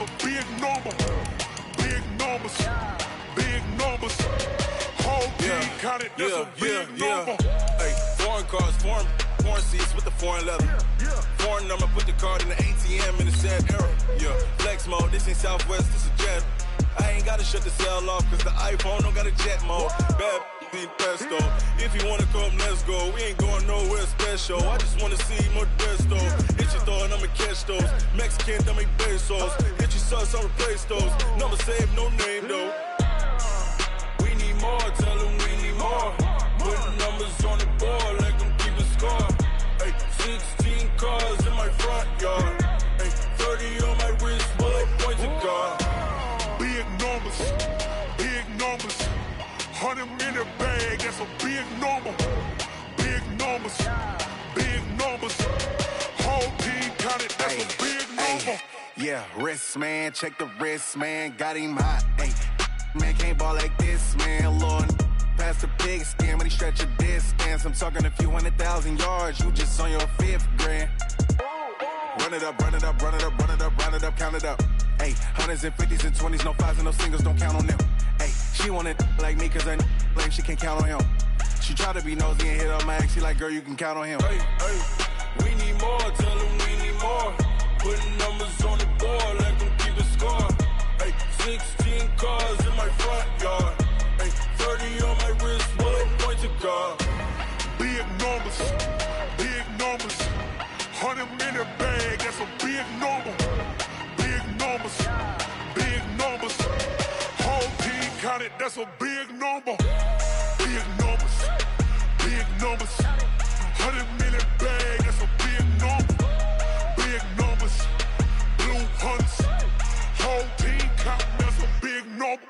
a big number. Big numbers, big numbers. Whole team counted, that's a big number. Hey, foreign cars, foreign seats with the foreign leather. Foreign number, put the card in the ATM in the sad era. Yeah, flex mode, this ain't Southwest, this is Jet. I ain't gotta shut the cell off, cause the iPhone don't got a jet mode. Bad ain't pesto. If you wanna come, let's go. We ain't going nowhere special. I just wanna see Modesto. Hit your thought, I'ma catch those. Mexican, dummy pesos. Hit your sauce, I'll replace those. Number saved, no name though. We need more, tell them we need more. Putting numbers on the board, like them keep a score. Hey, 16 cars in my front yard. Hey, 30 on my wrist, bullet points to God. Big numbers, big numbers. 100 in the bag, that's a big number. Big numbers, big numbers. Whole team counted, that's a big number. Yeah, wrist man, check the wrist man, got him hot. Ay, man can't ball like this, man. Lord, past the big skin, but he stretch a distance. I'm talking a few 100,000 yards, you just on your 5th grand. Run it up, run it up, run it up, run it up, round it up, count it up. Ay, hundreds and 50s and 20s, no 5s and no singles, don't count on them. Ay, she want it like me, cause her like she can't count on him. She try to be nosy and hit on my ex, she like, girl, you can count on him. Hey, hey, we need more, tell them we need more. Putting numbers on the board, like them keep a score. Hey, 16 cars in my front yard. Hey, 30 on my wrist, bullet point to God. Big numbers, big numbers. 100 in the bag, that's a big number. Big numbers, big numbers. Whole team counted, that's a big number. Big numbers, big numbers. 100 in the bag, that's a big number. Big numbers, blue hunts. Whole team counting, that's a big number.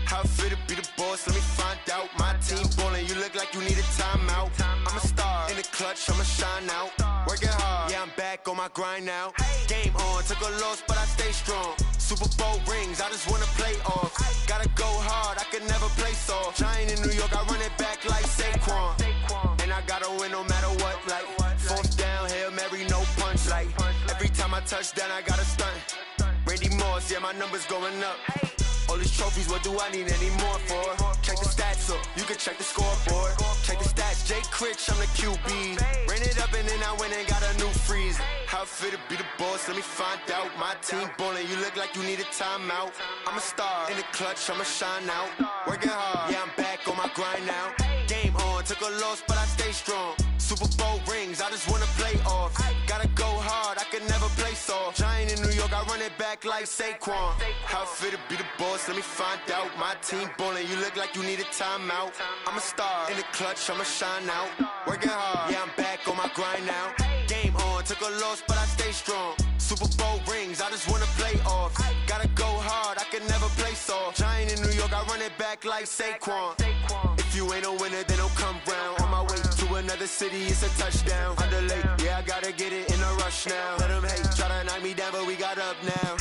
How fit to be the boss, let me find out. My team ballin', you look like you need a timeout. I'm a star, in the clutch, I'ma shine out. Working hard, yeah, I'm back on my grind now. Game on, took a loss, but I stay strong. Super Bowl rings, I just wanna play off. Gotta go hard, I can never play soft. Giant in New York, I run it back like Saquon. And I gotta win no matter what, like 4th down, Hail Mary, no punch. Like, every time I touch down, I gotta stunt. Randy Moss, yeah, my numbers going up. All these trophies, what do I need any more for? Check the stats up, you can check the scoreboard. Check the stats, Jay Critch, I'm the QB. Ran it up and then I went and got a new freeze. How fit to be the boss, let me find out. My team ballin', you look like you need a timeout. I'm a star, in the clutch, I'ma shine out. Working hard, yeah, I'm back on my grind now. Game on, took a loss, but I stay strong. Super Bowl rings, I just wanna play off. Gotta go hard, I can never play soft. Giant in New York, I run it back like Saquon. How fit to be the boss, let me find out. My team ballin', you look like you need a timeout. I'm a star, in the clutch, I'ma shine out. Working hard, yeah, I'm back on my grind now. Game on, took a loss, but I stay strong. Super Bowl rings, I just wanna play off. Gotta go hard, I can never play soft. Giant in New York, I run it back like Saquon. If you ain't a winner, then don't come round. On my way to another city, it's a touchdown. Underlay, yeah, I gotta get it in a rush now. Let them hate, try to knock me down, but we got up now.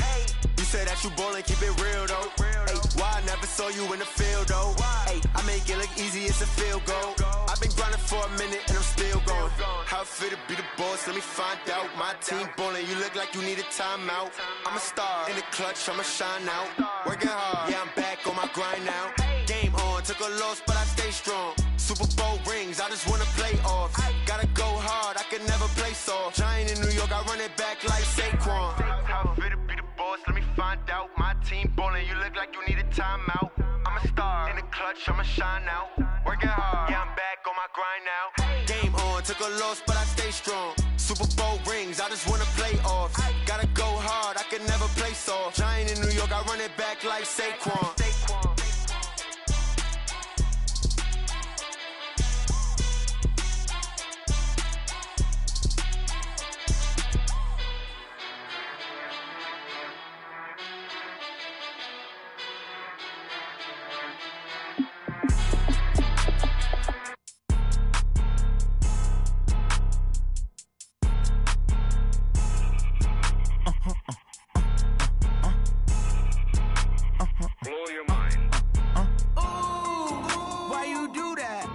You said that you ballin', keep it real though. Hey, why I never saw you in the field though? Hey, I make it look easy, it's a field goal. I've been grinding for a minute and I'm still going. How fit to be the boss, let me find out. My team ballin', you look like you need a timeout. I'm a star, in the clutch, I'ma shine out. Working hard, yeah, I'm back on my grind now. Game on, took a loss, but I stay strong. Super Bowl rings, I just wanna play off. Gotta go hard, I can never play soft. Giant in New York, I run it back like Saquon. How fit to be the boss, let me find out. My team ballin', you look like you need a timeout. I'm a star, in the clutch, I'ma shine out. Working hard, yeah, I'm back on my grind now. Game on, took a loss, but I stay strong. Super Bowl rings, I just wanna play off. Gotta go hard, I can never play soft. Giant in New York, I run it back like Saquon.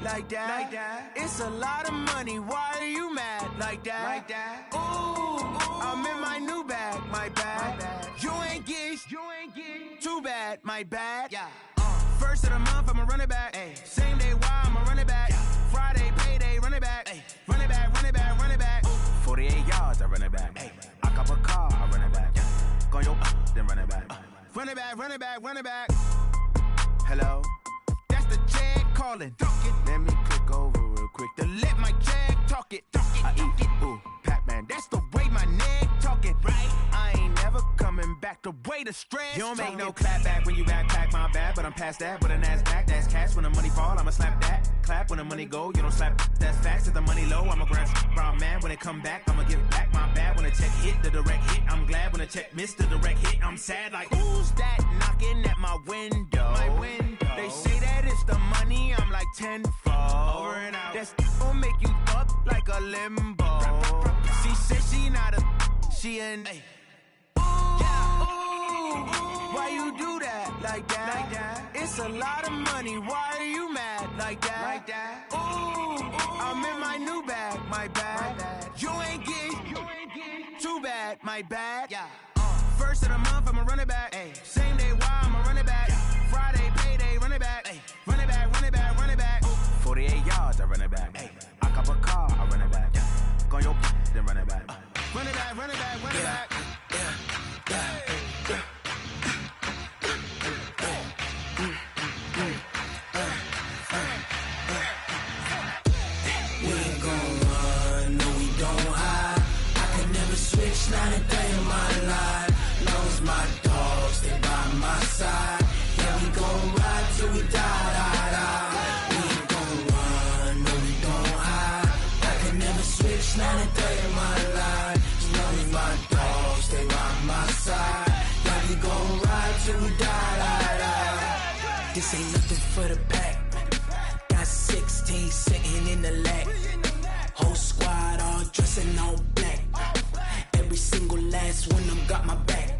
like that. It's a lot of money, why are you mad like that? Ooh, I'm in my new bag, my bad. You ain't get too bad, my bad. First of the month, I'ma run it back. Same day, why I'ma run it back. Friday, payday, run it back. Run it back, run it back, run it back. 48 yards, I run it back. I cop a car, I run it back. Go your then run it back. Run it back, run it back, run it back. Hello? That's the jag calling. Let me click over real quick to let my jag talk it. I eat it, ooh, Pac-Man. That's the way my neck talking, right? I ain't never coming back the way the stress. You don't make no clap back when you backpack, my bad. But I'm past that with a NASDAQ. That's cash when the money fall, I'ma slap that. Clap when the money go, you don't slap. That's facts. If the money low, I'ma grab brown man. When it come back, I'ma give back my bad. When the check hit, the direct hit. I'm glad when the check missed the direct hit. I'm sad like, who's that knocking at my window? My window. They say that it's the money, I'm like tenfold. Over and out. That's gon' make you up like a limbo. She said she not a, she an. Why you do that like that? It's a lot of money, why are you mad like that? Ooh, I'm in my new bag, my bad. You ain't get too bad, my bad. First of the month, I'ma run it back. Same day, why I'ma run it back. Friday, payday, run it back. Run it back, run it back, run it back. 48 yards, I run it back. I cop a car, I run it back. Go your then run it back. Run it back, run it back, run it back. We ain't gon' run, no we don't hide. I can never switch, not a day in my life. Long as my dogs, they by my side. Yeah, we gon' ride till we die. We ain't gon' run, no we don't hide. I can never switch, not a day in my life. As long as my dogs, they by my side. Yeah, we gon' ride till we die. This ain't nothing for the pack. Got 16 sitting in the lag. Whole squad all dressing all black. Every single last one of them got my back.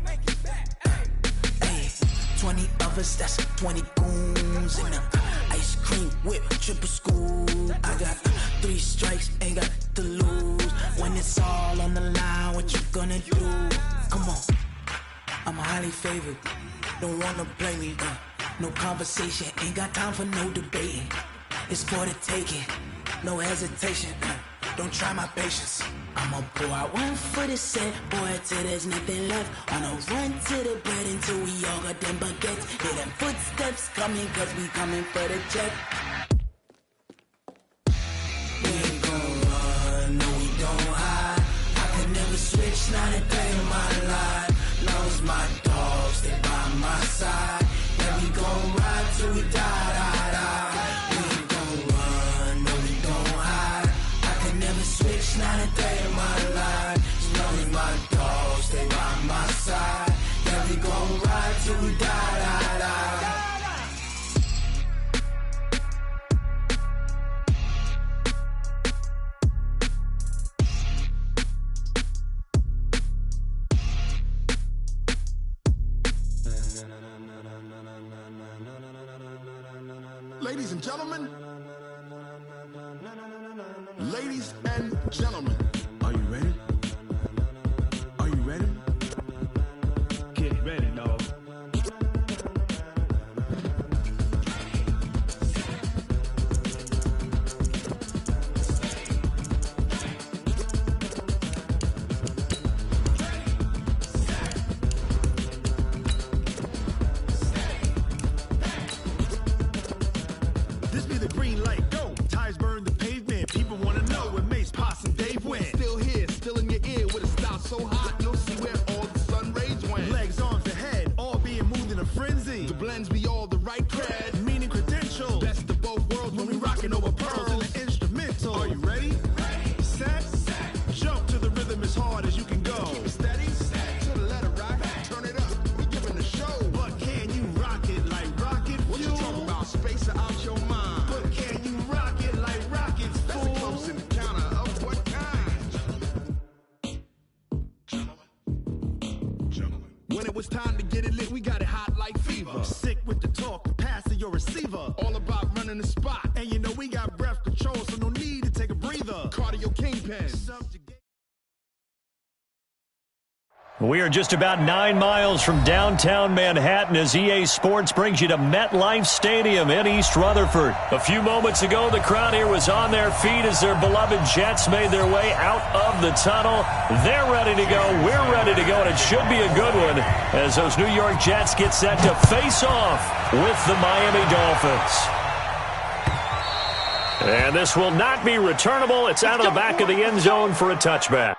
20 of us, that's 20 goons in a ice cream whip, triple scoop. I got 3 strikes, ain't got to lose. When it's all on the line, what you gonna do? Come on, I'm highly favored. Don't wanna play me, no conversation, ain't got time for no debating. It's for the taking, no hesitation. Don't try my patience. I'ma pour out one for the set, boy, till there's nothing left. On a run to the bread until we all got them baguettes. Hear them footsteps coming, cause we coming for the check. We ain't gon' run, no we don't hide. I can never switch, not a day in my life. Long as my dogs, they by my side. Yeah, we gon' ride till we die. Switch, not a day in my life. As long as my dogs, they by my side. Yeah, we gon' ride till we die. Ladies and gentlemen. Ladies and gentlemen, are you ready? Are you ready? Get ready, dog. This be the green light, go. Tires burn the pavement. People wanna know where Mace, Pops, and Dave went. Still here, still in your ear with a style so hot, you'll see where all the sun rays went. Legs, arms, and head, all being moved in a frenzy. The blends be all the right cred, meaning credential. Best of both worlds when we rockin' over pearls in the instrumental. Are you ready? Set, jump to the rhythm as hard as you can go. Keep it steady, to the letter rock, turn it up, we giving the show. But can you rock it like rocket fuel? What you talking about, space or out your mind? But can you rock it like rockets, fool? That's a close encounter of what kind? Gentlemen. When it was time to get it lit, we got it hot like fever. Sick with the talk, pass to your receiver. All about running the spot, and you know we got We are just about 9 miles from downtown Manhattan as EA Sports brings you to MetLife Stadium in East Rutherford. A few moments ago, the crowd here was on their feet as their beloved Jets made their way out of the tunnel. They're ready to go. We're ready to go, and it should be a good one as those New York Jets get set to face off with the Miami Dolphins. And this will not be returnable. It's out of the back of the end zone for a touchback.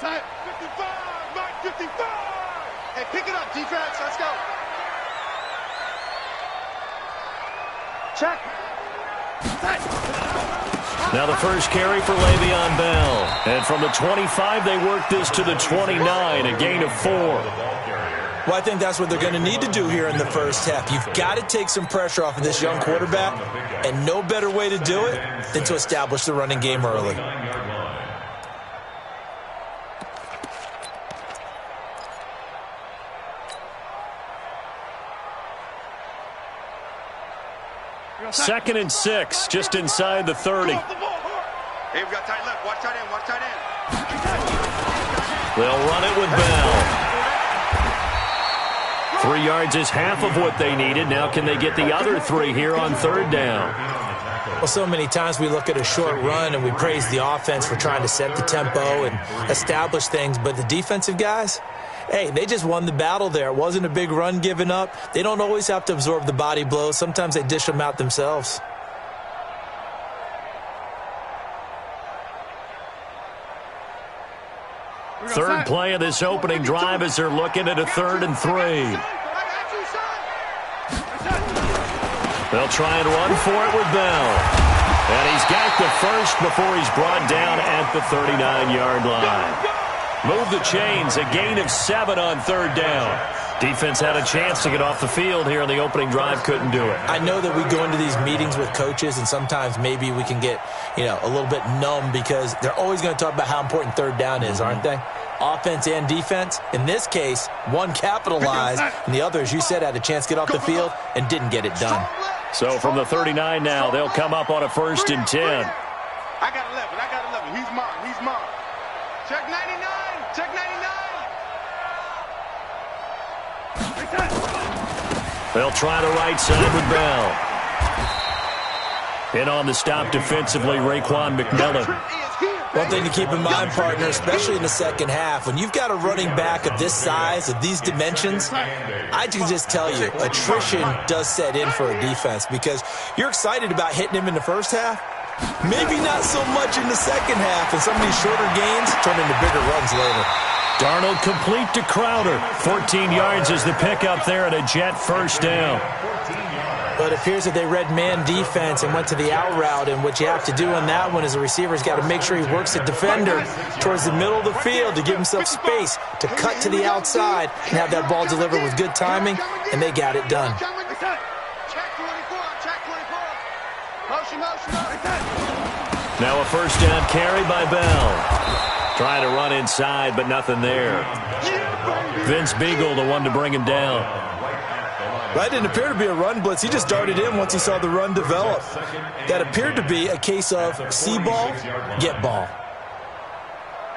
Time, 55, Mike 55. Hey, pick it up, defense, let's go. Check. Now the first carry for Le'Veon Bell. And from the 25, they work this to the 29, a gain of 4. Well, I think that's what they're going to need to do here in the first half. You've got to take some pressure off of this young quarterback, and no better way to do it than to establish the running game early. Second and 6, just inside the 30. Hey, we've got tight left. Watch tight end. Watch tight end. They'll run it with Bell. 3 yards is half of what they needed. Now can they get the other 3 here on third down? Well, so many times we look at a short run and we praise the offense for trying to set the tempo and establish things. But the defensive guys, hey, they just won the battle there. It wasn't a big run given up. They don't always have to absorb the body blows. Sometimes they dish them out themselves. Third play of this opening drive as they're looking at a 3rd and 3. They'll try and run for it with Bell. And he's got the first before he's brought down at the 39-yard line. Move the chains, a gain of 7 on third down. Defense had a chance to get off the field here in the opening drive, couldn't do it. I know that we go into these meetings with coaches, and sometimes maybe we can get, a little bit numb because they're always going to talk about how important third down is, aren't they? Offense and defense. In this case, one capitalized, and the other, as you said, had a chance to get off the field and didn't get it done. So from the 39 now, they'll come up on a 1st and 10. I got 11. He's mine. Check 99. Check 99. They'll try the right side with Bell. In on the stop defensively, Raekwon McMillan. One thing to keep in mind, partner, especially in the second half, when you've got a running back of this size, of these dimensions, I can just tell you, attrition does set in for a defense because you're excited about hitting him in the first half. Maybe not so much in the second half, and some of these shorter gains turn into bigger runs later. Darnold complete to Crowder. 14 yards is the pickup there and a Jet first down. But it appears that they read man defense and went to the out route, and what you have to do on that one is the receiver's got to make sure he works the defender towards the middle of the field to give himself space to cut to the outside and have that ball delivered with good timing, and they got it done. Now a first down carry by Bell. Trying to run inside, but nothing there. Vince Beagle, the one to bring him down. That didn't appear to be a run blitz. He just darted in once he saw the run develop. That appeared to be a case of see ball, get ball.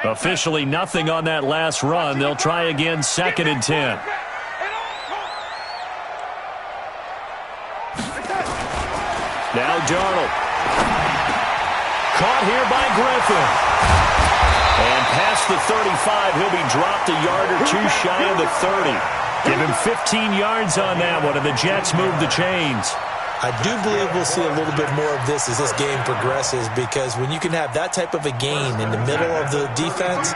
Officially nothing on that last run. They'll try again, 2nd and 10. Now Darnold. Caught here by Griffin. And past the 35, he'll be dropped a yard or two shy of the 30. Give him 15 yards on that one, and the Jets move the chains. I do believe we'll see a little bit more of this as this game progresses, because when you can have that type of a gain in the middle of the defense,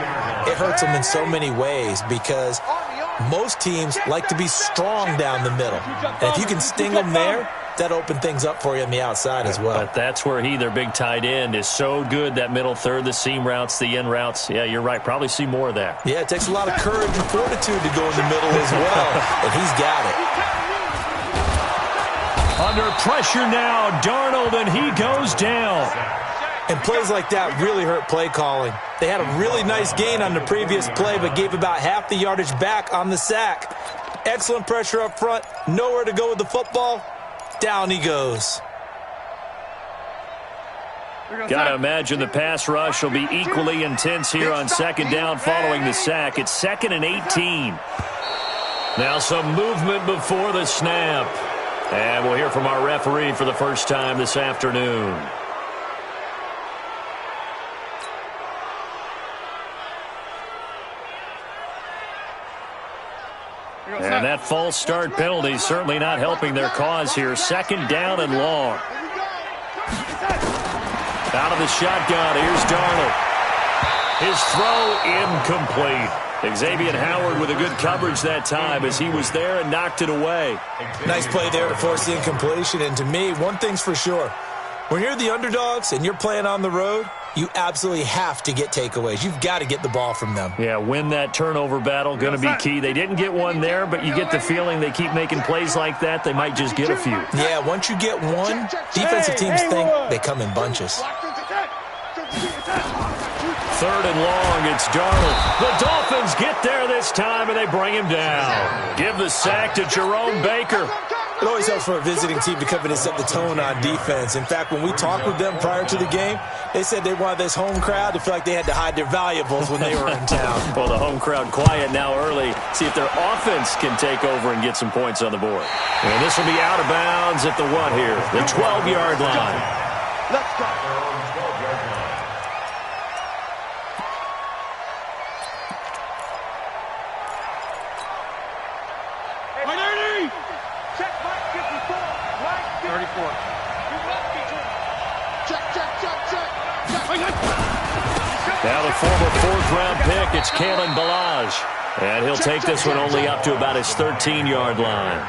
it hurts them in so many ways, because most teams like to be strong down the middle. And if you can sting them there, that opens things up for you on the outside as well. But that's where their big tight end, is so good, that middle third, the seam routes, the in routes. Yeah, you're right. Probably see more of that. Yeah, it takes a lot of courage and fortitude to go in the middle as well, and he's got it. Under pressure now, Darnold, and he goes down. And plays like that really hurt play calling. They had a really nice gain on the previous play, but gave about half the yardage back on the sack. Excellent pressure up front, nowhere to go with the football. Down he goes. Got to imagine the pass rush will be equally intense here on second down following the sack. It's 2nd and 18. Now some movement before the snap. And we'll hear from our referee for the first time this afternoon. And that false start penalty is certainly not helping their cause here. 2nd down and long. Out of the shotgun, here's Darnold. His throw incomplete. Xavier Howard with a good coverage that time as he was there and knocked it away. Nice play there to force the incompletion. And to me, one thing's for sure. When you're the underdogs and you're playing on the road, you absolutely have to get takeaways. You've got to get the ball from them. Yeah, win that turnover battle, going to be key. They didn't get one there, but you get the feeling they keep making plays like that, they might just get a few. Yeah, once you get one, defensive teams think they come in bunches. 3rd and long, it's Darnold. The Dolphins get there this time, and they bring him down. Give the sack to Jerome Baker. It always helps for a visiting team to come in and set the tone on defense. In fact, when we talked with them prior to the game, they said they wanted this home crowd to feel like they had to hide their valuables when they were in town. Well, the home crowd quiet now early. See if their offense can take over and get some points on the board. And this will be out of bounds at the what here? The 12-yard line. Let's go. Now the former 4th-round pick, it's Kalen Ballage. And he'll take this one only up to about his 13-yard line.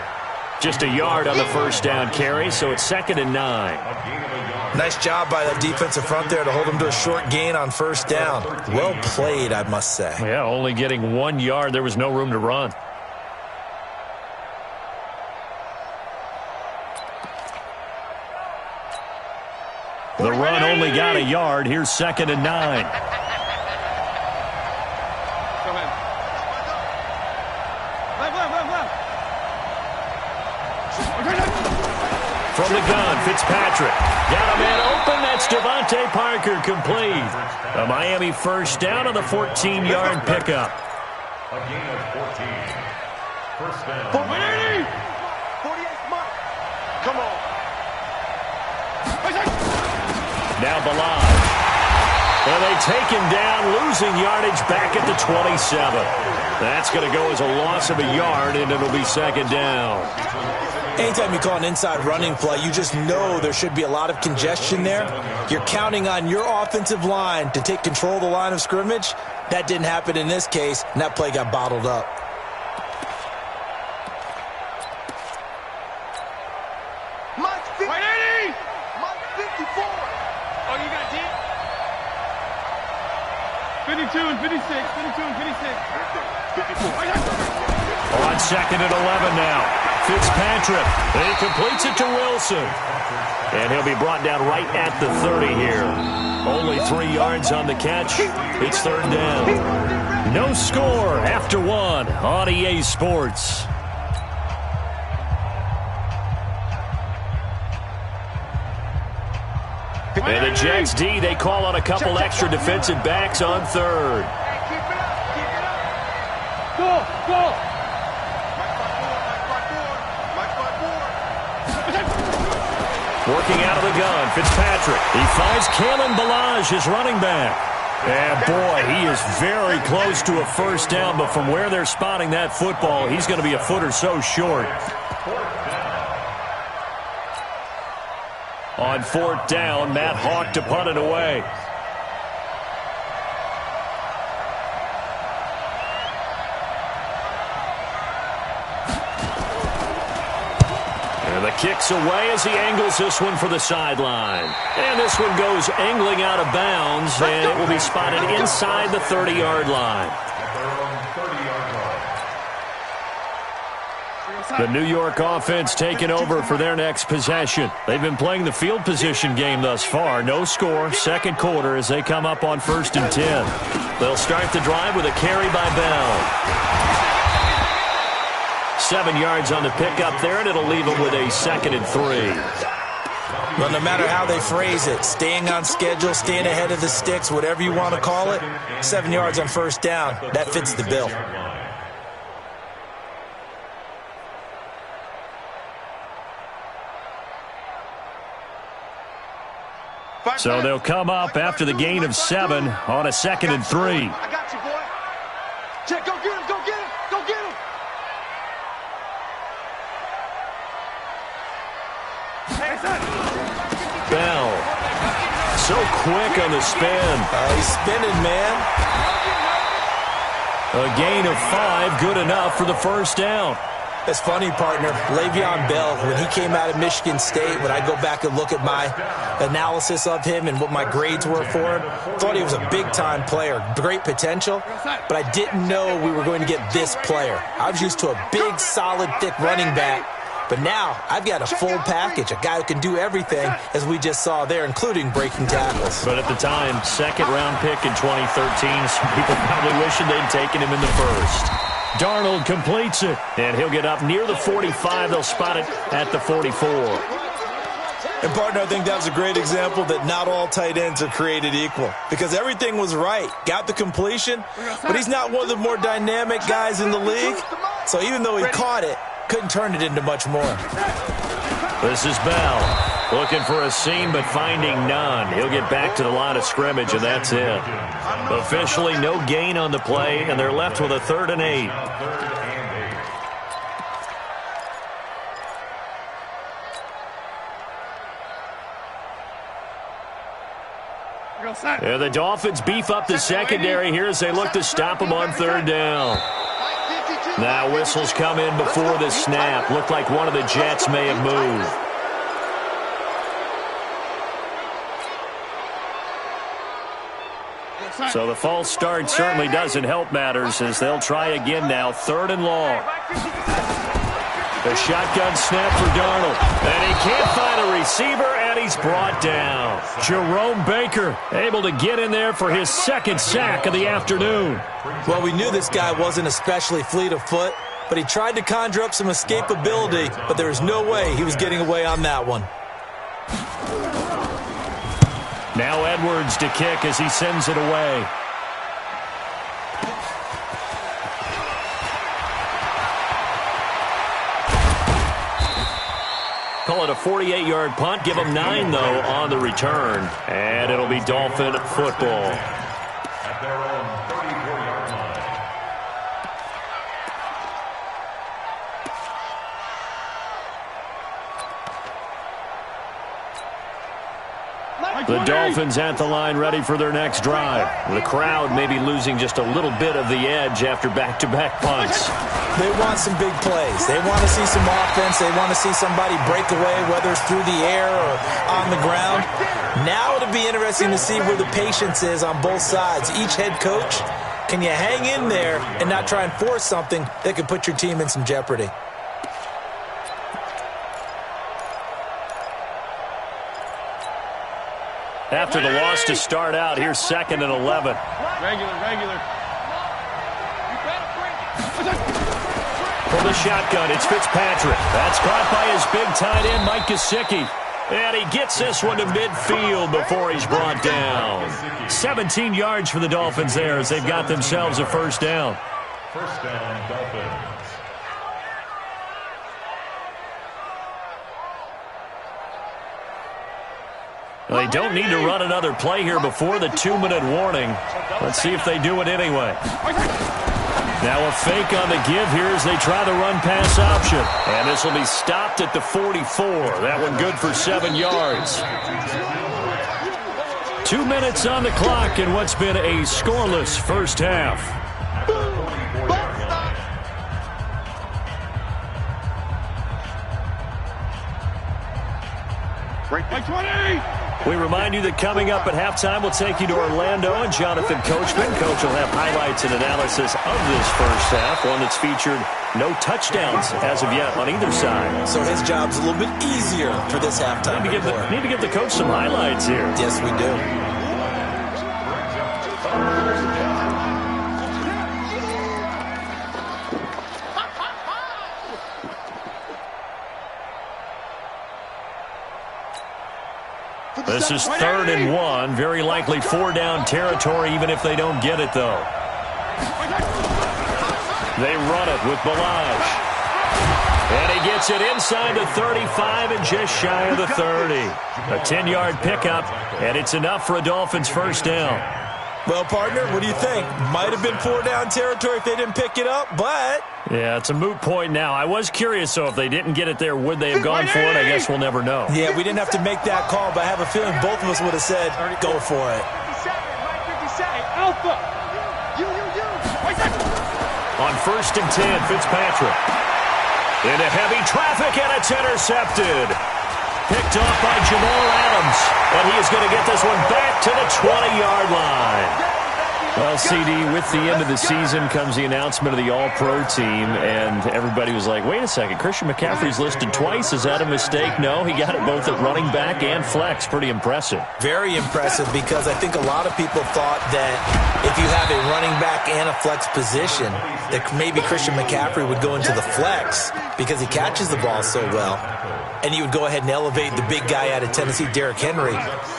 Just a yard on the first down carry, so it's 2nd and 9. Nice job by that defensive front there to hold him to a short gain on first down. Well played, I must say. Yeah, only getting 1 yard. There was no room to run. The run only got a yard. Here's 2nd and 9. From the gun, Fitzpatrick. Got a man open. That's Devontae Parker, complete. A Miami first down on the 14-yard pickup. A gain of 14. First down. 48 mark. Come on. Now Ballage. And they take him down, losing yardage back at the 27. That's going to go as a loss of a yard, and it'll be 2nd down. Anytime you call an inside running play, you just know there should be a lot of congestion there. You're counting on your offensive line to take control of the line of scrimmage. That didn't happen in this case, and that play got bottled up. Mike 50. Mike 54. Oh, you got deep? 52 and 56. 52 and 56. 54. On 2nd and 11 now. Fitzpatrick. And he completes it to Wilson. And he'll be brought down right at the 30 here. Only 3 yards on the catch. It's 3rd down. No score after 1 on EA Sports. And the Jets D, they call on a couple extra defensive backs on 3rd. Go. Working out of the gun, Fitzpatrick. He finds Kalen Ballage, his running back. And boy, he is very close to a first down, but from where they're spotting that football, he's going to be a foot or so short. On fourth down, Matt Hawk to punt it away. And the kick's away as he angles this one for the sideline. And this one goes angling out of bounds, and it will be spotted inside the 30-yard line. The New York offense taking over for their next possession. They've been playing the field position game thus far. No score, second quarter as they come up on 1st and 10. They'll start the drive with a carry by Bell. 7 yards on the pickup there, and it'll leave them with a 2nd and 3. Well, no matter how they phrase it, staying on schedule, staying ahead of the sticks, whatever you want to call it, 7 yards on first down, that fits the bill. So they'll come up after the gain of 7 on a 2nd and 3. I got you, boy. Check, go get him, go get him, go get him. Bell. So quick on the spin. He's spinning, man. A gain of 5, good enough for the first down. That's funny, partner. Le'Veon Bell, when he came out of Michigan State, when I go back and look at my analysis of him and what my grades were for him, thought he was a big-time player, great potential, but I didn't know we were going to get this player. I was used to a big, solid, thick running back, but now I've got a full package, a guy who can do everything, as we just saw there, including breaking tackles. But at the time, second-round pick in 2013, some people probably wishing they'd taken him in the first. Darnold completes it, and he'll get up near the 45. They'll spot it at the 44. And, partner, I think that was a great example that not all tight ends are created equal, because everything was right. Got the completion, but he's not one of the more dynamic guys in the league. So even though he caught it, couldn't turn it into much more. This is Bell. Looking for a seam, but finding none. He'll get back to the line of scrimmage, and that's it. Officially, no gain on the play, and they're left with a 3rd and 8. And the Dolphins beef up the secondary here as they look to stop him on 3rd down. Now whistles come in before the snap. Looked like one of the Jets may have moved. So the false start certainly doesn't help matters as they'll try again now, 3rd and long. The shotgun snap for Darnold, and he can't find a receiver, and he's brought down. Jerome Baker able to get in there for his 2nd sack of the afternoon. Well, we knew this guy wasn't especially fleet of foot, but he tried to conjure up some escapability, but there was no way he was getting away on that one. Now Edwards to kick as he sends it away. Call it a 48-yard punt. Give them 9, though, on the return. And it'll be Dolphin football. At their own 34-yard line. The Dolphins at the line ready for their next drive. The crowd may be losing just a little bit of the edge after back-to-back punts. They want some big plays. They want to see some offense. They want to see somebody break away, whether it's through the air or on the ground. Now it'll be interesting to see where the patience is on both sides. Each head coach, can you hang in there and not try and force something that could put your team in some jeopardy? After the loss to start out, here's 2nd and 11. Regular. From the shotgun, it's Fitzpatrick. That's caught by his big tight end, Mike Gesicki. And he gets this one to midfield before he's brought down. 17 yards for the Dolphins there as they've got themselves a first down. First down, Dolphins. They don't need to run another play here before the 2-minute warning. Let's see if they do it anyway. Now a fake on the give here as they try the run-pass option. And this will be stopped at the 44. That one good for 7 yards. 2 minutes on the clock in what's been a scoreless first half. Break by 20! We remind you that coming up at halftime, we'll take you to Orlando and Jonathan Coachman. Coach will have highlights and analysis of this first half, one that's featured no touchdowns as of yet on either side. So his job's a little bit easier for this halftime. Need to give the coach some highlights here. Yes, we do. This is 3rd and 1. Very likely 4-down territory, even if they don't get it, though. They run it with Balaj. And he gets it inside the 35 and just shy of the 30. A 10-yard pickup, and it's enough for a Dolphins first down. Well, partner, what do you think? Might have been 4-down territory if they didn't pick it up, but... Yeah, it's a moot point now. I was curious, so if they didn't get it there, would they have gone for it? I guess we'll never know. Yeah, we didn't have to make that call, but I have a feeling both of us would have said, go for it. Alpha! On 1st and 10, Fitzpatrick. Into heavy traffic, and it's intercepted. Picked off by Jamal Adams, and he is going to get this one back to the 20-yard line. Well, CD, with the end of the season comes the announcement of the All-Pro team, and everybody was like, wait a second, Christian McCaffrey's listed twice. Is that a mistake? No, he got it both at running back and flex. Pretty impressive. Very impressive, because I think a lot of people thought that if you have a running back and a flex position, that maybe Christian McCaffrey would go into the flex because he catches the ball so well. And you would go ahead and elevate the big guy out of Tennessee, Derrick Henry,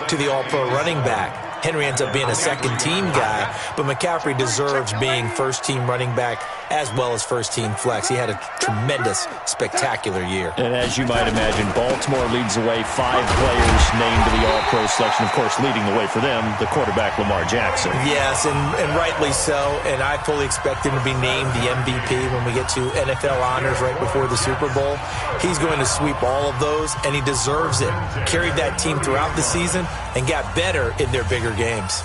to the All-Pro running back. Henry ends up being a second-team guy, but McCaffrey deserves being first-team running back as well as first-team flex. He had a tremendous, spectacular year. And as you might imagine, Baltimore leads the way. 5 players named to the All-Pro selection. Of course, leading the way for them, the quarterback Lamar Jackson. Yes, and rightly so. And I fully expect him to be named the MVP when we get to NFL honors right before the Super Bowl. He's going to sweep all of those, and he deserves it. Carried that team throughout the season and got better in their bigger games.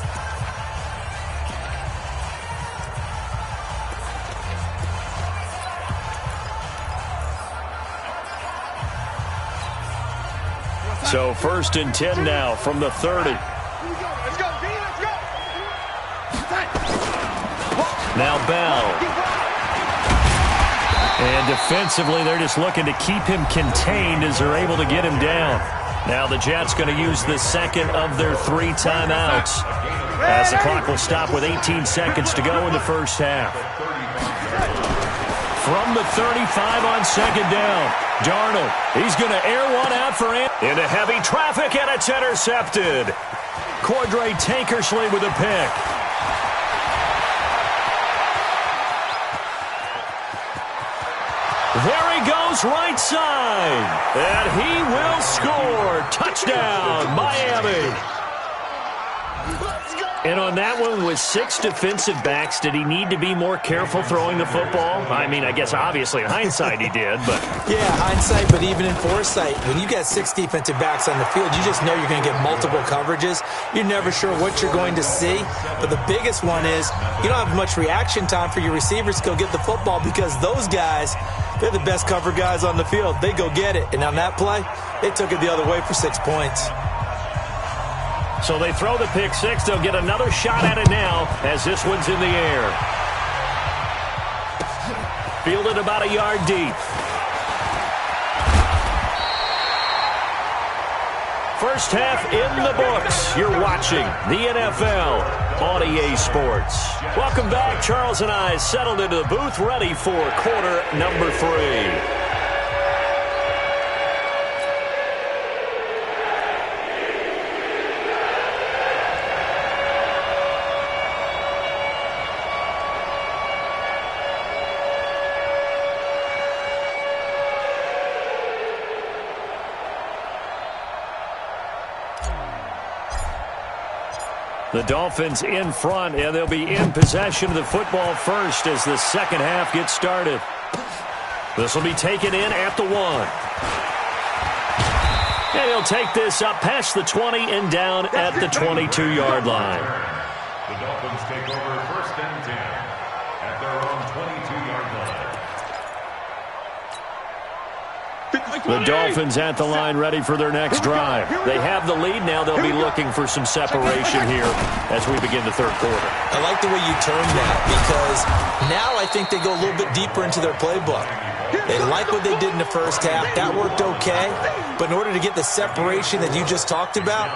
So 1st and 10 now from the 30. Let's go, B, let's go. Now Bell. And defensively, they're just looking to keep him contained as they're able to get him down. Now the Jets going to use the second of their 3 timeouts, as the clock will stop with 18 seconds to go in the first half. From the 35 on 2nd down, Darnold, he's going to air one out for him. Into heavy traffic, and it's intercepted. Cordray Tankersley with a pick. There he goes, right side. And he will score. Touchdown, Miami. And on that one, with 6 defensive backs, did he need to be more careful throwing the football? I mean, I guess obviously in hindsight he did, but... Yeah, hindsight, but even in foresight, when you got 6 defensive backs on the field, you just know you're going to get multiple coverages. You're never sure what you're going to see. But the biggest one is you don't have much reaction time for your receivers to go get the football, because those guys, they're the best cover guys on the field. They go get it. And on that play, they took it the other way for 6 points. So they throw the pick 6. They'll get another shot at it now as this one's in the air. Fielded about a yard deep. First half in the books. You're watching the NFL on EA Sports. Welcome back. Charles and I settled into the booth, ready for quarter number 3. The Dolphins in front, and they'll be in possession of the football first as the second half gets started. This will be taken in at the 1. And he'll take this up past the 20 and down at the 22-yard line. The Dolphins take over first and 10 at their own 22-yard line. The Dolphins at the line ready for their next drive. They have the lead. Now they'll be looking for some separation here as we begin the third quarter. I like the way you termed that because now I think they go a little bit deeper into their playbook. They like what they did in the first half. That worked okay. But in order to get the separation that you just talked about,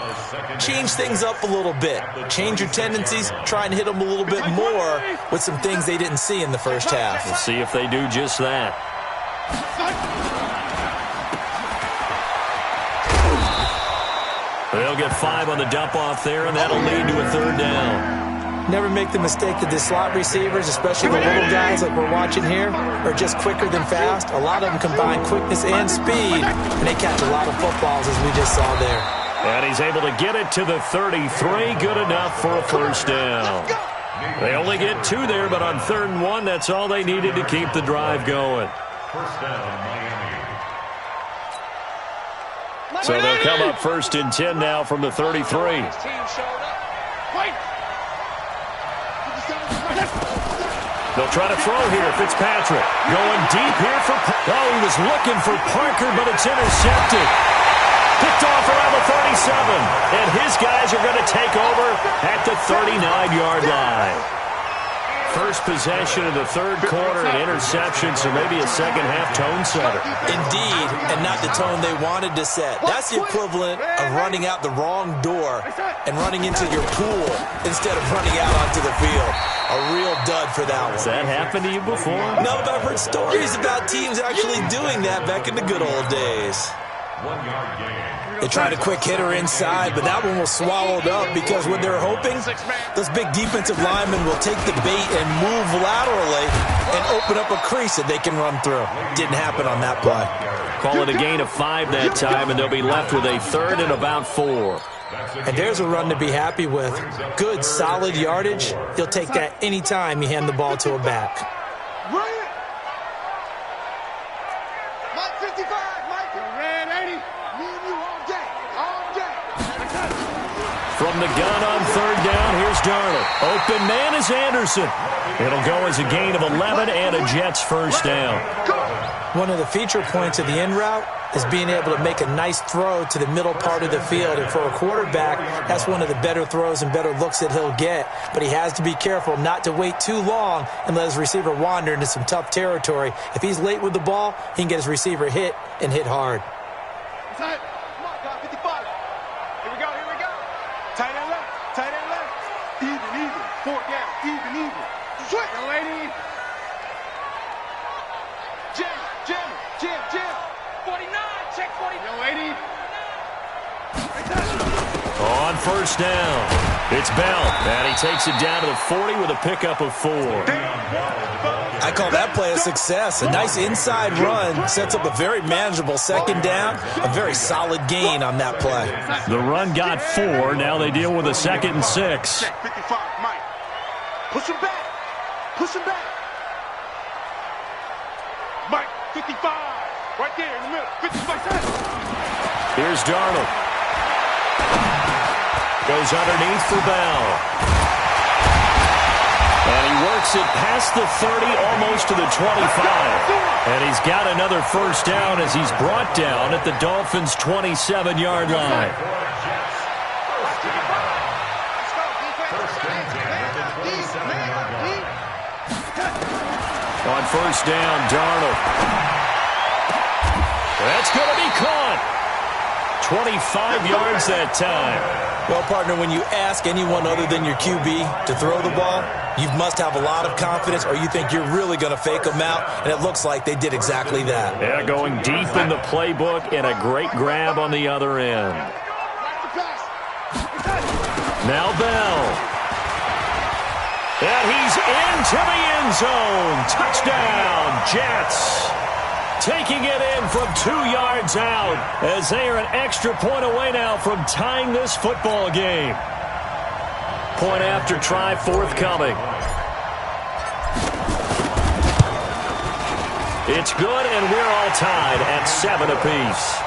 change things up a little bit. Change your tendencies. Try and hit them a little bit more with some things they didn't see in the first half. We'll see if they do just that. They'll get 5 on the dump-off there, and that'll lead to a third down. Never make the mistake that the slot receivers, especially the little guys like we're watching here, are just quicker than fast. A lot of them combine quickness and speed, and they catch a lot of footballs, as we just saw there. And he's able to get it to the 33. Good enough for a first down. They only get 2 there, but on 3rd and 1, that's all they needed to keep the drive going. First down, Miami. So they'll come up 1st and 10 now from the 33. They'll try to throw here. Fitzpatrick going deep here for... Oh, he was looking for Parker, but it's intercepted. Picked off around the 37. And his guys are going to take over at the 39-yard line. First possession of the third quarter, an interception, so maybe a second-half tone setter. Indeed, and not the tone they wanted to set. That's the equivalent of running out the wrong door and running into your pool instead of running out onto the field. A real dud for that one. Has that happened to you before? No, but I've heard stories about teams actually doing that back in the good old days. 1 yard gain. They tried a quick hitter inside, but that one was swallowed up because what they're hoping, those big defensive linemen will take the bait and move laterally and open up a crease that they can run through. Didn't happen on that play. Call it a gain of 5 that time, and they'll be left with a 3rd and about 4. And there's a run to be happy with. Good, solid yardage. You'll take that any time you hand the ball to a back. Mike 55, Mike. Red 80. Me and you all day. All day. From the gun on 3rd down, here's Darnold. Open man is Anderson. It'll go as a gain of 11 and a Jets first down. One of the feature points of the in route is being able to make a nice throw to the middle part of the field. And for a quarterback, that's one of the better throws and better looks that he'll get. But he has to be careful not to wait too long and let his receiver wander into some tough territory. If he's late with the ball, he can get his receiver hit and hit hard. Come on, God, 55. Here we go, here we go. Tight end left, tight end left. Even. 4th down, even. Switch. No, lady. Jim. 49, check 40. No, lady. On 1st down, it's Bell, and he takes it down to the 40 with a pickup of 4. I call that play a success. A nice inside run sets up a very manageable 2nd down, a very solid gain on that play. The run got 4. Now they deal with a 2nd and 6. 55, Mike. Push him back. Mike, 55. Right there in the middle. 55. Here's Darnold. Goes underneath for Bell. And he works it past the 30, almost to the 25. And he's got another first down as he's brought down at the Dolphins' 27-yard line. On 1st down, Darnold. That's going to be caught. 25 yards that time. Well, partner, when you ask anyone other than your QB to throw the ball, you must have a lot of confidence or you think you're really going to fake them out, and it looks like they did exactly that. Yeah, going deep in the playbook and a great grab on the other end. Now Bell. And he's into the end zone. Touchdown, Jets. Taking it in from 2 yards out as they are an extra point away now from tying this football game. Point after try forthcoming. It's good, and we're all tied at 7 apiece.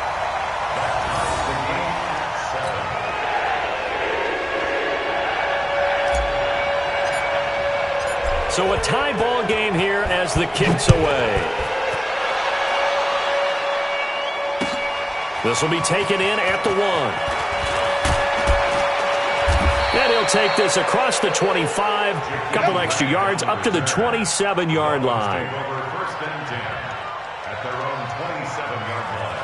So a tie ball game here as the kick's away. This will be taken in at the 1. And he'll take this across the 25, couple extra yards up to the 27-yard line. First and 10 at their own 27-yard line.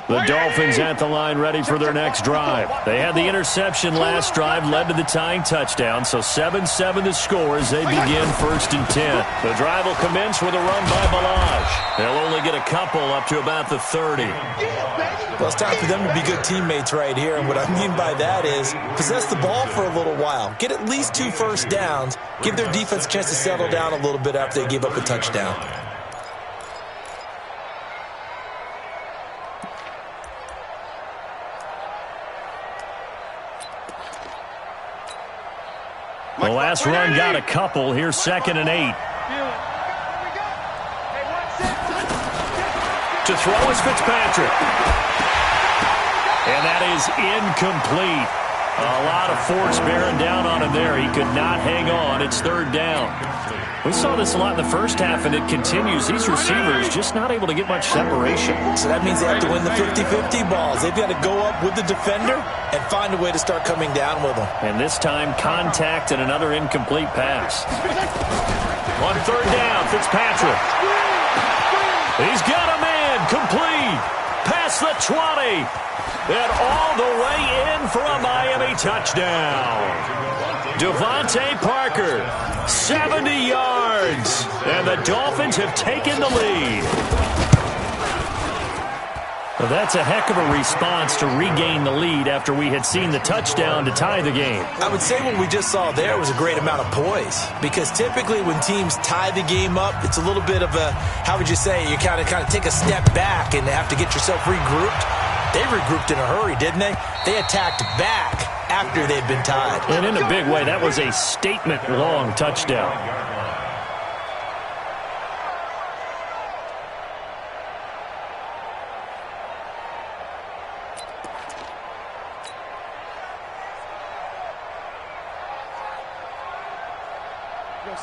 The Dolphins at the line ready for their next drive. They had the interception last drive, led to the tying touchdown, so 7-7 the score as they begin 1st and 10. The drive will commence with a run by Balaj. They'll only get a couple up to about the 30. Well, it's time for them to be good teammates right here, and what I mean by that is possess the ball for a little while. Get at least 2 first downs. Give their defense a chance to settle down a little bit after they give up a touchdown. The last run got a couple. Here's 2nd and 8. To throw is Fitzpatrick. And that is incomplete. A lot of force bearing down on him there. He could not hang on. It's 3rd down. We saw this a lot in the first half, and it continues. These receivers just not able to get much separation. So that means they have to win the 50-50 balls. They've got to go up with the defender and find a way to start coming down with them. And this time, contact and another incomplete pass. On 3rd down, Fitzpatrick. He's got a man, complete. Past the 20. And all the way in for a Miami touchdown. Devontae Parker, 70 yards. And the Dolphins have taken the lead. Well, that's a heck of a response to regain the lead after we had seen the touchdown to tie the game. I would say what we just saw there was a great amount of poise, because typically when teams tie the game up, it's a little bit of a, how would you say, you kind of take a step back and have to get yourself regrouped. They regrouped in a hurry, didn't they? They attacked back after they'd been tied. And in a big way, that was a statement-long touchdown.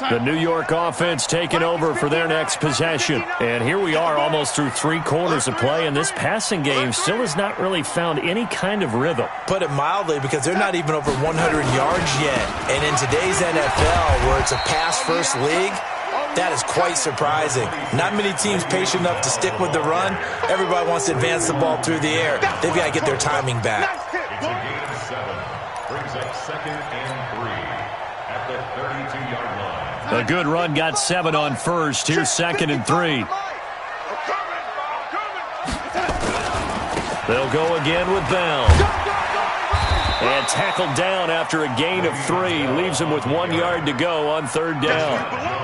The New York offense taking over for their next possession. And here we are almost through 3 quarters of play, and this passing game still has not really found any kind of rhythm. Put it mildly, because they're not even over 100 yards yet. And in today's NFL, where it's a pass-first league, that is quite surprising. Not many teams patient enough to stick with the run. Everybody wants to advance the ball through the air. They've got to get their timing back. It's a gain of 7. Brings up 2nd and 3 at the 32-yard line. A good run got 7 on first. Here's 2nd and 3. They'll go again with Bell. And tackled down after a gain of 3. Leaves him with 1 yard to go on 3rd down.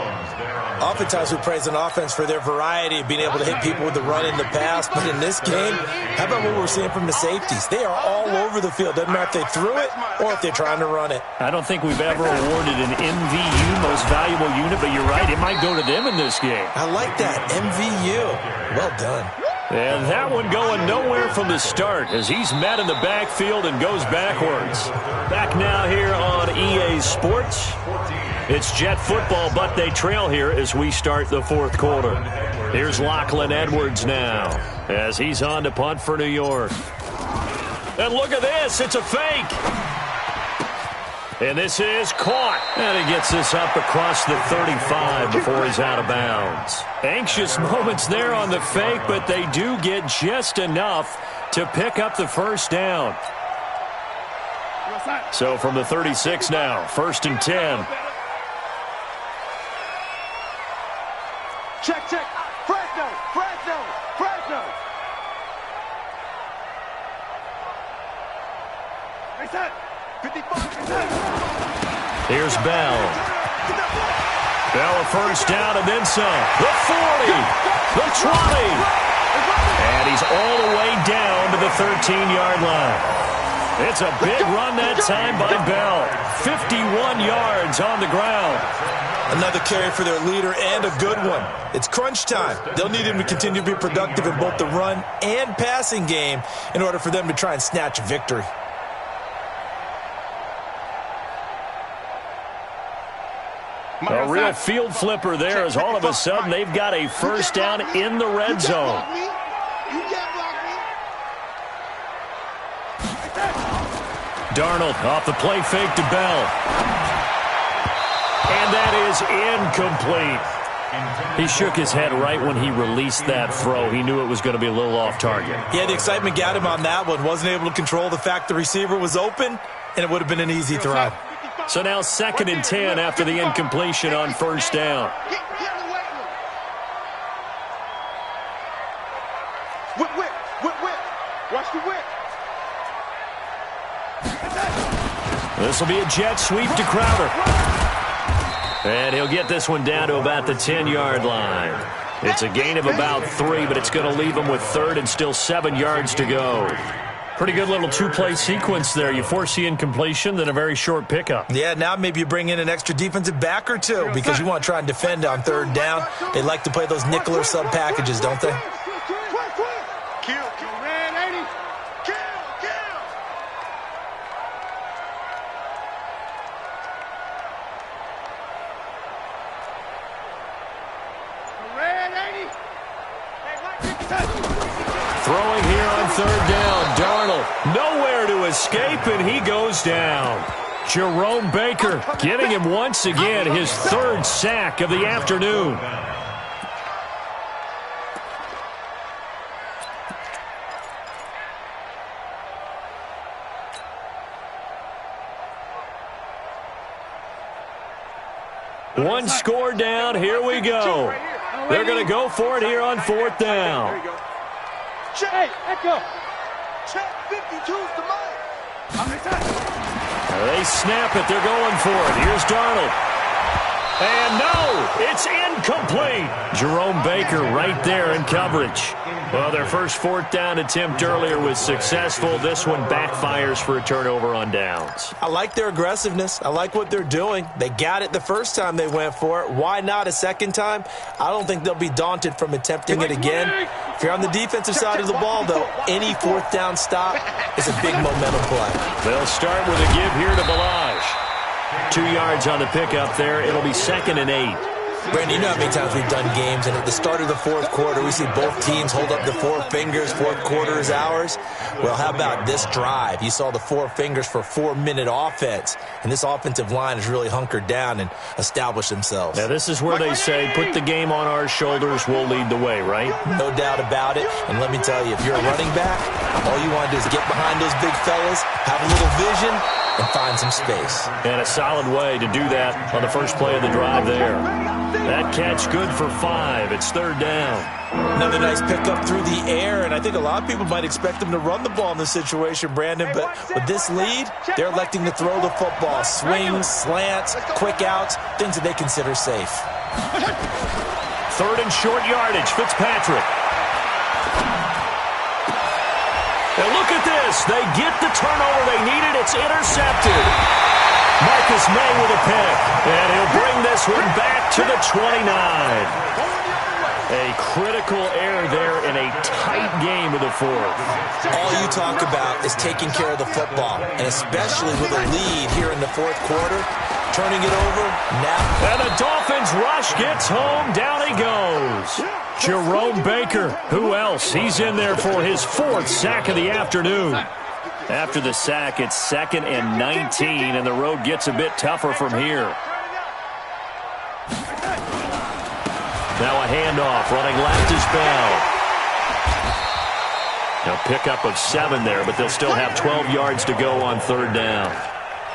Oftentimes we praise an offense for their variety of being able to hit people with the run in the pass. But in this game, how about what we're seeing from the safeties? They are all over the field. Doesn't matter if they threw it or if they're trying to run it. I don't think we've ever awarded an MVU, most valuable unit, but you're right, it might go to them in this game. I like that, MVU. Well done. And that one going nowhere from the start as he's met in the backfield and goes backwards. Back now here on EA Sports. It's Jet football, but they trail here as we start the 4th quarter. Here's Lachlan Edwards now as he's on to punt for New York. And look at this, it's a fake. And this is caught. And he gets this up across the 35 before he's out of bounds. Anxious moments there on the fake, but they do get just enough to pick up the 1st down. So from the 36 now, 1st and 10. Check. Fresno. Reset. Here's Bell. Bell a first down and then some. The 40, the 20. And he's all the way down to the 13-yard line. It's a big run that time by Bell. 51 yards on the ground. Another carry for their leader and a good one. It's crunch time. They'll need him to continue to be productive in both the run and passing game in order for them to try and snatch a victory. A real field flipper there as all of a sudden they've got a first down in the red zone. Darnold off the play fake to Bell. And that is incomplete. He shook his head right when he released that throw. He knew it was going to be a little off target. Yeah, the excitement got him on that one. Wasn't able to control the fact the receiver was open, and it would have been an easy throw. So now 2nd and 10 after the incompletion on first down. Whip. Watch the whip. This will be a jet sweep to Crowder. And he'll get this one down to about the 10-yard line. It's a gain of about 3, but it's going to leave him with 3rd and still 7 yards to go. Pretty good little two-play sequence there. You force the incompletion, then a very short pickup. Yeah, now maybe you bring in an extra defensive back or two because you want to try and defend on 3rd down. They like to play those nickel or sub packages, don't they? Kill, man, ain't he? Kill. Red, ain't he? Throwing here on 3rd down. Darnold nowhere to escape, and he goes down. Jerome Baker getting him once again his 3rd sack of the afternoon. One score down. Here we go. They're going to go for it here on 4th down. Hey, Echo. Check 52's the money. They snap it. They're going for it. Here's Darnold. And no, it's incomplete. Jerome Baker right there in coverage. Well, their first 4th down attempt earlier was successful. This one backfires for a turnover on downs. I like their aggressiveness. I like what they're doing. They got it the first time they went for it. Why not a second time? I don't think they'll be daunted from attempting it again. If you're on the defensive side of the ball, though, any 4th down stop is a big momentum play. They'll start with a give here to Balaj. 2 yards on the pickup there. It'll be 2nd and 8. Brandon, you know how many times we've done games, and at the start of the 4th quarter, we see both teams hold up the 4 fingers, 4th quarter is ours. Well, how about this drive? You saw the 4 fingers for 4-minute offense, and this offensive line has really hunkered down and established themselves. Now, this is where they say, put the game on our shoulders, we'll lead the way, right? No doubt about it, and let me tell you, if you're a running back, all you want to do is get behind those big fellas, have a little vision, and find some space. And a solid way to do that on the first play of the drive there. That catch good for 5. It's 3rd down. Another nice pickup through the air, and I think a lot of people might expect them to run the ball in this situation, Brandon, but with this lead, they're electing to throw the football. Swings, slants, quick outs, things that they consider safe. 3rd and short yardage, Fitzpatrick. And look at this. They get the turnover they needed. It's intercepted. Marcus May with a pick. And he'll bring this one back to the 29. A critical error there in a tight game of the 4th. All you talk about is taking care of the football, and especially with a lead here in the 4th quarter, turning it over now. And the Dolphins rush gets home. Down he goes. Jerome Baker. Who else? He's in there for his 4th sack of the afternoon. After the sack, it's 2nd and 19, and the road gets a bit tougher from here. Now a handoff. Running left is Bell. Now pickup of 7 there, but they'll still have 12 yards to go on 3rd down.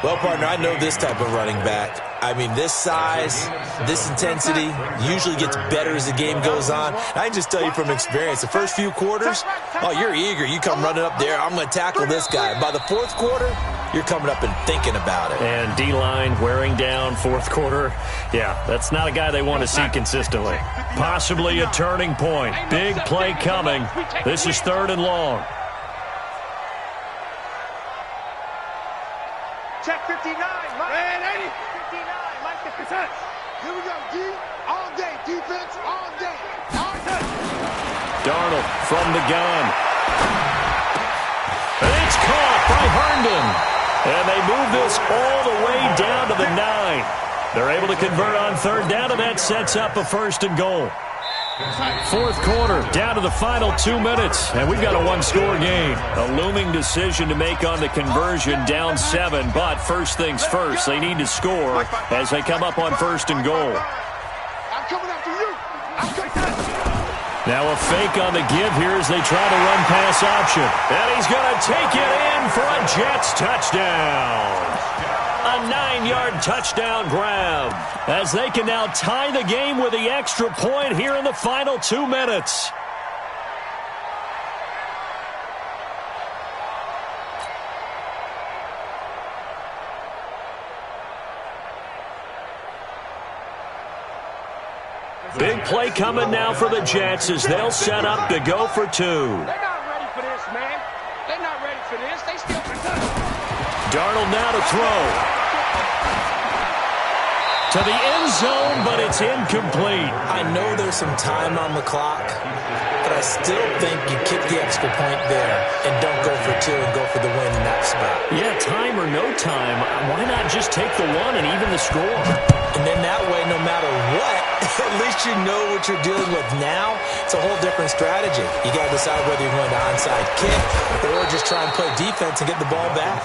Well, partner, I know this type of running back. I mean, this size, this intensity usually gets better as the game goes on. I can just tell you from experience, the first few quarters, oh, you're eager. You come running up there, I'm going to tackle this guy. By the 4th quarter, you're coming up and thinking about it. And D-line wearing down fourth quarter. Yeah, that's not a guy they want to see consistently. Possibly a turning point. Big play coming. This is 3rd and long. Check 59, Mike. Man, 80. 59, Mike the percent. Here we go, D. All day, defense, all day. All day. Darnold from the gun. And it's caught by Herndon. And they move this all the way down to the 9. They're able to convert on 3rd down, and that sets up a 1st and goal. 4th quarter, down to the final 2 minutes, and we've got a one-score game. A looming decision to make on the conversion, down 7, but first things first, they need to score as they come up on 1st and goal. I'm coming after you. Now a fake on the give here as they try to run pass option. And he's going to take it in for a Jets touchdown. A 9-yard touchdown grab as they can now tie the game with the extra point here in the final 2 minutes. Big play coming now for the Jets as they'll set up to go for 2. They're not ready for this, man. They're not ready for this. They still Darnold now to throw. To the end zone, but it's incomplete. I know there's some time on the clock, but I still think you kick the extra point there and don't go for 2 and go for the win in that spot. Yeah, time or no time, why not just take the 1 and even the score? And then that way, no matter what, at least you know what you're dealing with now. It's a whole different strategy. You got to decide whether you're going to onside kick or just try and play defense and get the ball back.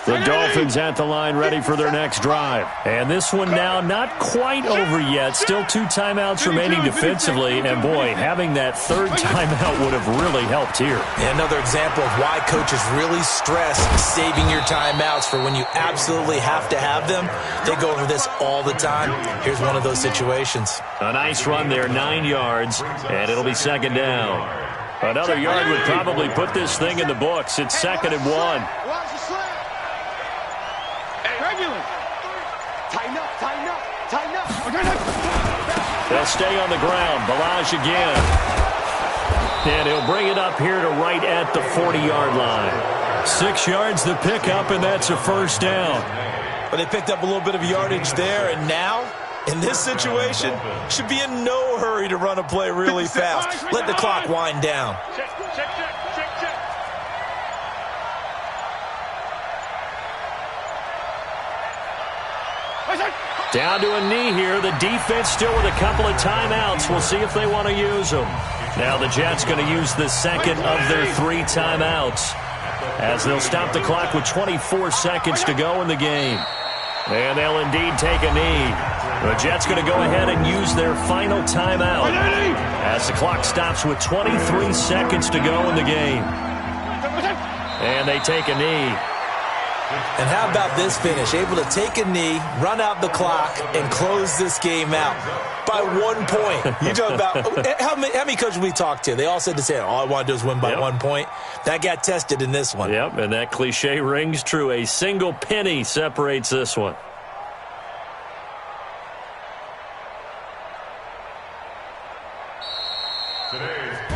The Dolphins at the line ready for their next drive. And this one now not quite over yet. Still 2 timeouts remaining defensively. And, boy, having that 3rd timeout would have really helped here. And another example of why coaches really stress saving your timeouts for when you absolutely have to have them. They go over this all the time. Here's one of those situations. A nice run there, 9 yards, and it'll be 2nd down. Another yard would probably put this thing in the books. It's 2nd and 1. Tighten up, tighten up, tighten up. They'll stay on the ground. Balaj again. And he'll bring it up here to right at the 40-yard line. 6 yards the pickup, and that's a 1st down. But they picked up a little bit of yardage there, and now, in this situation, should be in no hurry to run a play really fast. Let the clock wind down. Check. Down to a knee here. The defense still with a couple of timeouts. We'll see if they want to use them. Now the Jets going to use the 2nd of their 3 timeouts as they'll stop the clock with 24 seconds to go in the game. And they'll indeed take a knee. The Jets going to go ahead and use their final timeout as the clock stops with 23 seconds to go in the game. And they take a knee. And how about this finish? Able to take a knee, run out the clock, and close this game out by 1 point. You talk about how many coaches we talked to? They all said the same. All I want to do is win by 1 point. That got tested in this one. Yep, and that cliche rings true. A single penny separates this one.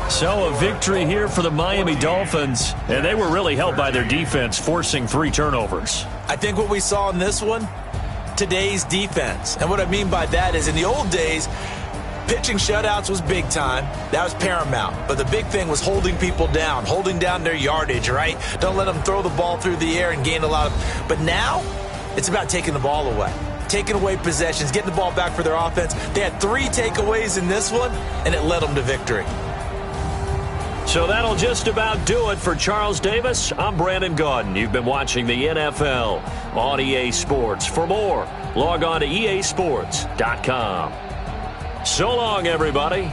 So a victory here for the Miami Dolphins, and they were really helped by their defense, forcing 3 turnovers. I think what we saw in this one, today's defense. And what I mean by that is in the old days, pitching shutouts was big time. That was paramount. But the big thing was holding people down, holding down their yardage, right? Don't let them throw the ball through the air and gain a lot of... But now, it's about taking the ball away. Taking away possessions, getting the ball back for their offense. They had 3 takeaways in this one, and it led them to victory. So that'll just about do it for Charles Davis. I'm Brandon Gaudin. You've been watching the NFL on EA Sports. For more, log on to easports.com. So long, everybody.